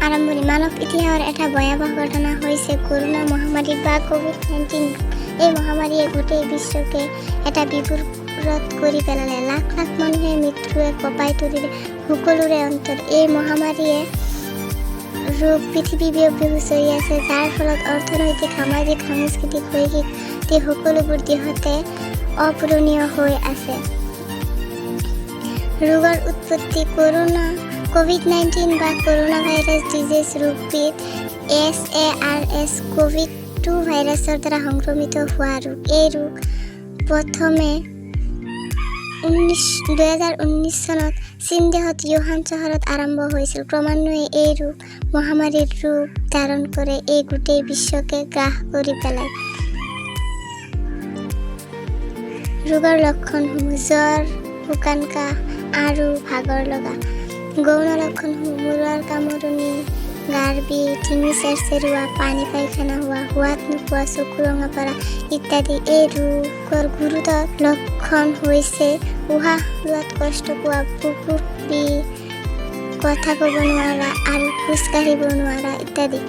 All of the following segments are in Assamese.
আৰম্ভণি মানৱ ইতিহাসৰ এটা ভয়াৱহ ঘটনা হৈছে কৰোনা মহামাৰী বা COVID-19 এই মহামাৰীয়ে গোটেই বিশ্বকে এটা বিভ্ৰত কৰি পেলালে। লাখ লাখ মানুহে মৃত্যুৱে কঁপাই তুলিলে সকলোৰে অন্তৰ। এই মহামাৰীয়ে ৰোগ পৃথিৱীব্যাপী হুঁচৰি আছে, যাৰ ফলত অৰ্থনৈতিক, সামাজিক, সাংস্কৃতিক, শৈক্ষিক সকলোবোৰ দিশতে অপূৰণীয় হৈ আছে। ৰোগৰ উৎপত্তি COVID-19 বা কৰোনা ভাইৰাছ ডিজিজ ৰোগবিধ SARS COVID-2 ভাইৰাছৰ দ্বাৰা সংক্ৰমিত হোৱা ৰোগ। এই ৰোগ প্ৰথমে 2019 চনত চীন দেশত ইউহান চহৰত আৰম্ভ হৈছিল। ক্ৰমান্বয়ে এই ৰোগ মহামাৰীৰ ৰূপ ধাৰণ কৰে, এই গোটেই বিশ্বকে গ্ৰাস কৰি পেলায়। ৰোগৰ লক্ষণসমূহ জ্বৰ, শুকান কাহ আৰু ভাগৰ লগা। গৌণ লক্ষণসমূহ মূৰৰ কামোৰণি, গাৰ বিষ, ডিঙি চেৰচেৰোৱা, পানী পায়খানা হোৱা, সোৱাদ নোপোৱা, চকু ৰঙা পৰা ইত্যাদি। এই ৰোগৰ গুৰুতৰ লক্ষণ হৈছে উশাহ লোৱাত কষ্ট পোৱা, বুকুৰ বিষ, কথা ক'ব নোৱাৰা আৰু খোজ কাঢ়িব নোৱাৰা ইত্যাদি।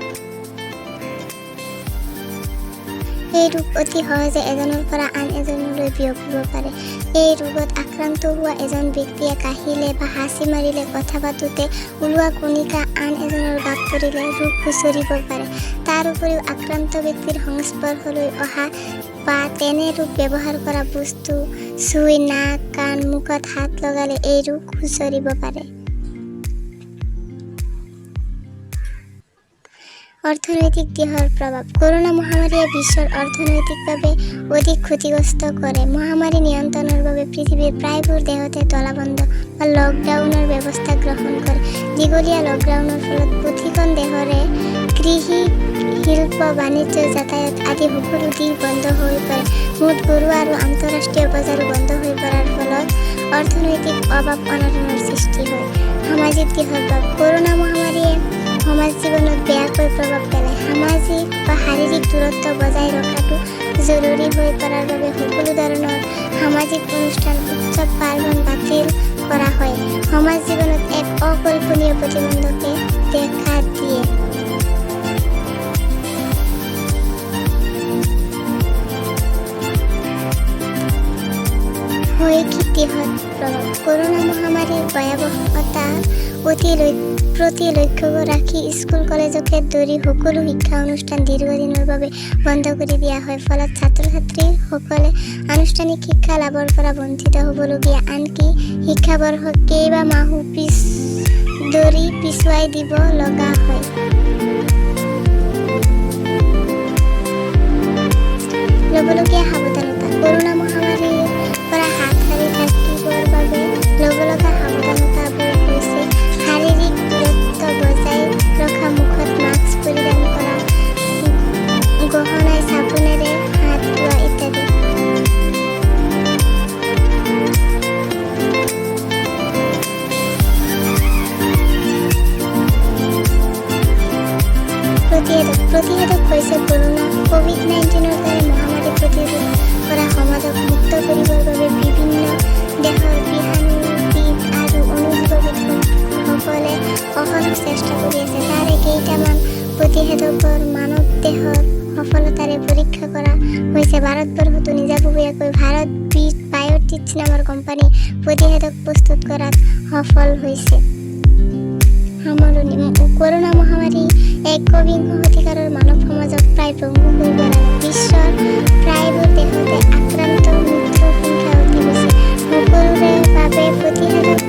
এই ৰোগ অতি সহজে এজনৰ পৰা আন এজনলৈ বিয়পিব পাৰে। এই ৰোগত আক্ৰান্ত হোৱা এজন ব্যক্তিয়ে কাহিলে বা হাঁচি মাৰিলে, কথা পাতোঁতে ওলোৱা কণিকা আন এজনৰ গাত পৰিলে ৰোগ হুঁচৰিব পাৰে। তাৰ উপৰিও আক্ৰান্ত ব্যক্তিৰ সংস্পৰ্শলৈ অহা বা তেনে ৰোগ ব্যৱহাৰ কৰা বস্তু চুই নাক, কাণ, মুখত হাত লগালে এই ৰোগ হুঁচৰিব পাৰে। অৰ্থনৈতিক দিশৰ প্ৰভাৱ। কৰোনা মহামাৰীয়ে বিশ্বৰ অৰ্থনৈতিকভাৱে অধিক ক্ষতিগ্ৰস্ত কৰে। মহামাৰী নিয়ন্ত্ৰণৰ বাবে পৃথিৱীৰ প্ৰায়বোৰ দেশতে তালাবন্ধ বা লকডাউনৰ ব্যৱস্থা গ্ৰহণ কৰে। দীঘলীয়া লকডাউনৰ ফলত প্ৰতিখন দেশৰে কৃষি, শিল্প, বাণিজ্য, যাতায়াত আদি সকলো দিশ বন্ধ হৈ পৰে। মুঠ ঘৰুৱা আৰু আন্তঃৰাষ্ট্ৰীয় বজাৰো বন্ধ হৈ পৰাৰ ফলত অৰ্থনৈতিক অভাৱ অনাটনৰ সৃষ্টি হয়। সামাজিক দিশৰ প্ৰভাৱ। কৰোনা মহামাৰীয়ে সমাজ জীৱনত বেয়াকৈ প্ৰভাৱ পেলায়। সামাজিক বা শাৰীৰিক দূৰত্ব বজাই ৰখাটো জৰুৰী হৈ পৰাৰ বাবে সকলো ধৰণৰ সামাজিক অনুষ্ঠান, উৎসৱ পাৰ্বণ বাতিল কৰা হয়। সমাজ জীৱনত এক অকল্পনীয় প্ৰতিবন্ধকে দেখা দিয়ে। শৈক্ষিক দিশত প্ৰভাৱ। কৰোনা মহামাৰীৰ ভয়াৱহতা প্ৰতি লক্ষ্য ৰাখি স্কুল কলেজকে ধৰি সকলো শিক্ষা অনুষ্ঠান দীৰ্ঘদিনৰ বাবে বন্ধ কৰি দিয়া হয়। ফলত ছাত্ৰ-ছাত্ৰীসকলে আনুষ্ঠানিক শিক্ষা লাভৰ পৰা বঞ্চিত হ'বলগীয়া, আনকি শিক্ষাবৰ্ষ কেইবামাহো পিছুৱাই দিব লগা হয়। ল'বলগীয়া সাৱধানতা। কৰোনা মহামাৰীৰ পৰা হাত সাৰি থাকিবৰ বাবে ল'ব লগা সাৱধানতাবোৰ হৈছে শাৰীৰিক দূৰত্ব বজাই ৰখা, মুখত মাস্ক পৰিধান কৰা, গহনাই চাবোনেৰে হাত ধোৱা ইত্যাদি। প্ৰতিষেধক হৈছে COVID-19 দৰে মহামাৰী প্ৰতিৰোধ কৰা সমাজক মুক্ত কৰিবৰ বাবে বিভিন্ন দেশৰ বিজ্ঞানীবিদ আৰু অনুজীৱবিদসকলে অহৰহ চেষ্টা কৰি আছে। তাৰে কেইটামান প্ৰতিষেধকৰ মানৱ দেহত সফলতাৰে পৰীক্ষা কৰা হৈছে। ভাৰতবৰ্ষতো নিজাববীয়াকৈ ভাৰত বায়'টেক নামৰ কোম্পানী প্ৰতিষেধক প্ৰস্তুত কৰাত সফল হৈছে। সামৰণি। কৰোনা মহামাৰী একবিংশ শতিকাৰৰ মানৱ সমাজক প্ৰায় ভংগুৰ কৰি পেলালে। বিশ্বৰ প্ৰায়বোৰ দেশতে আক্ৰান্ত মৃত্যুৰ সংখ্যা অতি বেছি। সকলোৰে বাবে প্ৰতিষেধক